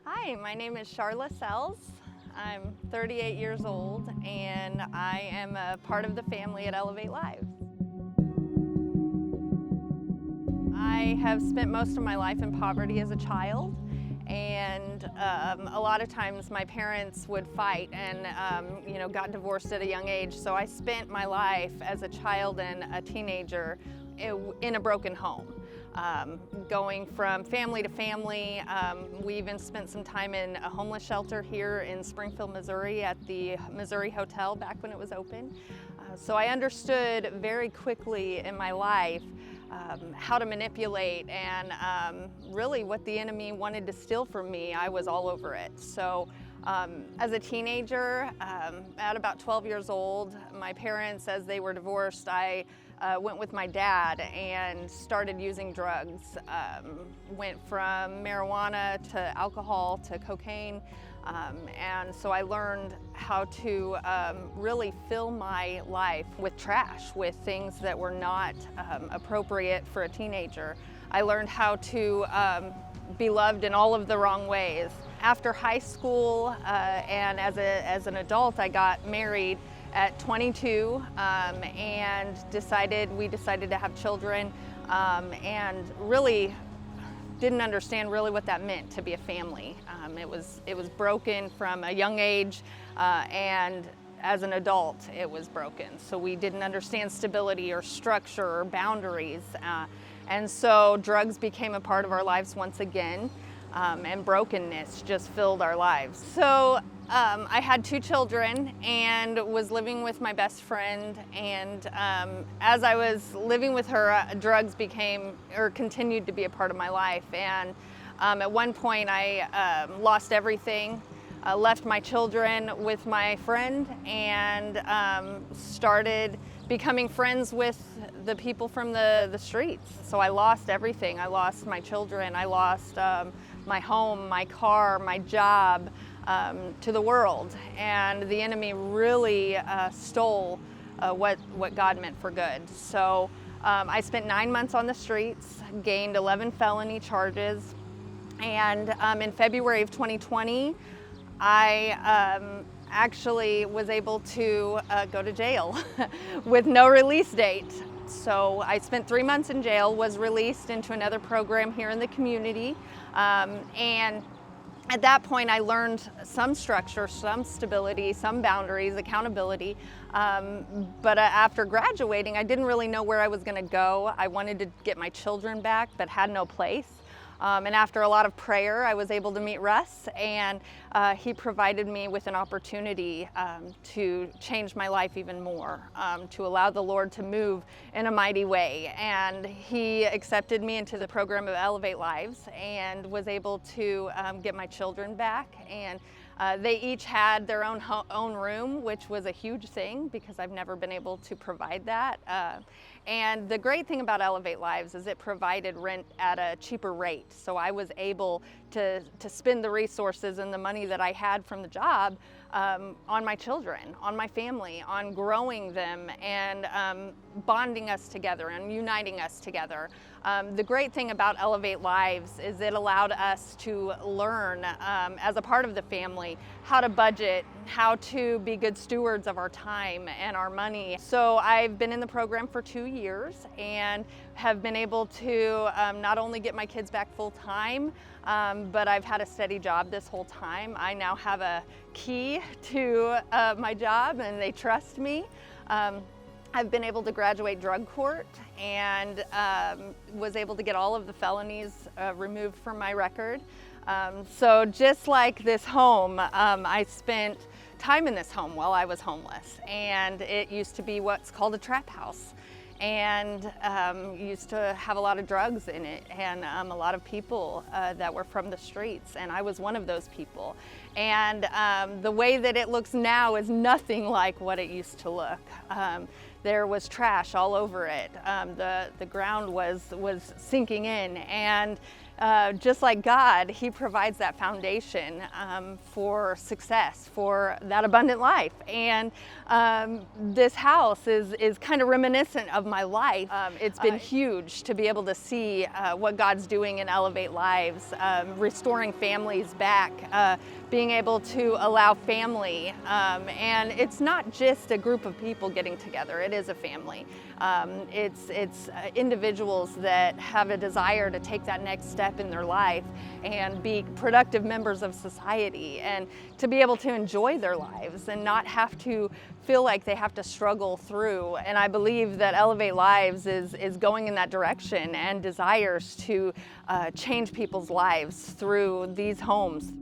Hi, my name is Charla Sells. I'm 38 years old and I am a part of the family at Elevate Lives. I have spent most of my life in poverty as a child, and a lot of times my parents would fight and got divorced at a young age. So I spent my life as a child and a teenager in a broken home. Going from family to family. We even spent some time in a homeless shelter here in Springfield, Missouri at the Missouri Hotel back when it was open. So I understood very quickly in my life how to manipulate and really what the enemy wanted to steal from me. I was all over it. So as a teenager, at about 12 years old, my parents, as they were divorced, I went with my dad and started using drugs. Went from marijuana to alcohol to cocaine. And so I learned how to really fill my life with trash, with things that were not appropriate for a teenager. I learned how to be loved in all of the wrong ways. After high school and as an adult, I got married at 22 and we decided to have children and really didn't understand really what that meant to be a family. It was broken from a young age and as an adult it was broken. So we didn't understand stability or structure or boundaries. And so drugs became a part of our lives once again, and brokenness just filled our lives. So I had 2 children and was living with my best friend, and as I was living with her, drugs continued to be a part of my life. And at one point I lost everything, left my children with my friend, and started becoming friends with the people from the streets. So I lost everything. I lost my children, I lost my home, my car, my job, to the world. And the enemy really stole what God meant for good. So I spent 9 months on the streets, gained 11 felony charges, and in February of 2020, I actually was able to go to jail with no release date. So I spent 3 months in jail, was released into another program here in the community, and at that point I learned some structure, some stability, some boundaries, accountability, but after graduating I didn't really know where I was going to go. I wanted to get my children back but had no place. And after a lot of prayer, I was able to meet Russ, and he provided me with an opportunity to change my life even more, to allow the Lord to move in a mighty way. And he accepted me into the program of Elevate Lives and was able to get my children back. And they each had their own room, which was a huge thing because I've never been able to provide that. And the great thing about Elevate Lives is it provided rent at a cheaper rate. So I was able to spend the resources and the money that I had from the job on my children, on my family, on growing them and bonding us together and uniting us together. The great thing about Elevate Lives is it allowed us to learn as a part of the family how to budget, how to be good stewards of our time and our money. So I've been in the program for 2 years and have been able to not only get my kids back full time, but I've had a steady job this whole time. I now have a key to my job and they trust me. I've been able to graduate drug court and was able to get all of the felonies removed from my record. So just like this home, I spent time in this home while I was homeless, and it used to be what's called a trap house, and used to have a lot of drugs in it and a lot of people that were from the streets, and I was one of those people. And the way that it looks now is nothing like what it used to look. There was trash all over it. The ground was sinking in, and just like God, He provides that foundation for success, for that abundant life. And this house is kind of reminiscent of my life. It's been huge to be able to see what God's doing in Elevate Lives, restoring families back, being able to allow family. And it's not just a group of people getting together, it is a family. It's individuals that have a desire to take that next step in their life and be productive members of society, and to be able to enjoy their lives and not have to feel like they have to struggle through. And I believe that Elevate Lives is going in that direction and desires to change people's lives through these homes.